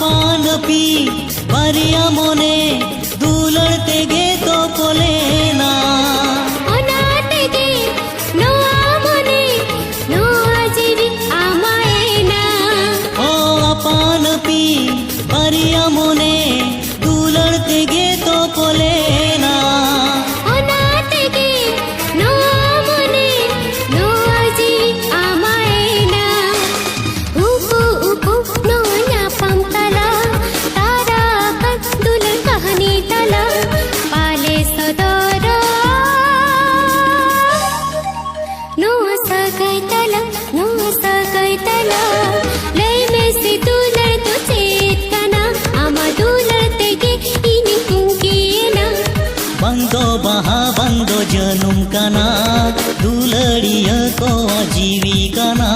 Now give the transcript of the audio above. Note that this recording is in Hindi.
आपान पी बारिया मोने दुलड़ तेगे तो पोलेना ओना तेगे नोआ मोने नोआ जीवी आमाएना ओ आपान पी बारिया मोने दुलड़ तेगे तो पोलेना ओना तेगे नोआ मोने नोआ जीवी आमाएना उकु उकु नोया पमतला तारा कर दुल्हन कहानी तला पाले सदरा नोआ सगाई तला ले में से दुल्हन तो चेत कना आमा दुल्हन तेगे इनी कुंकीना बंदो बहा बंदो जनुम कना दुलड़िया को जीवी कना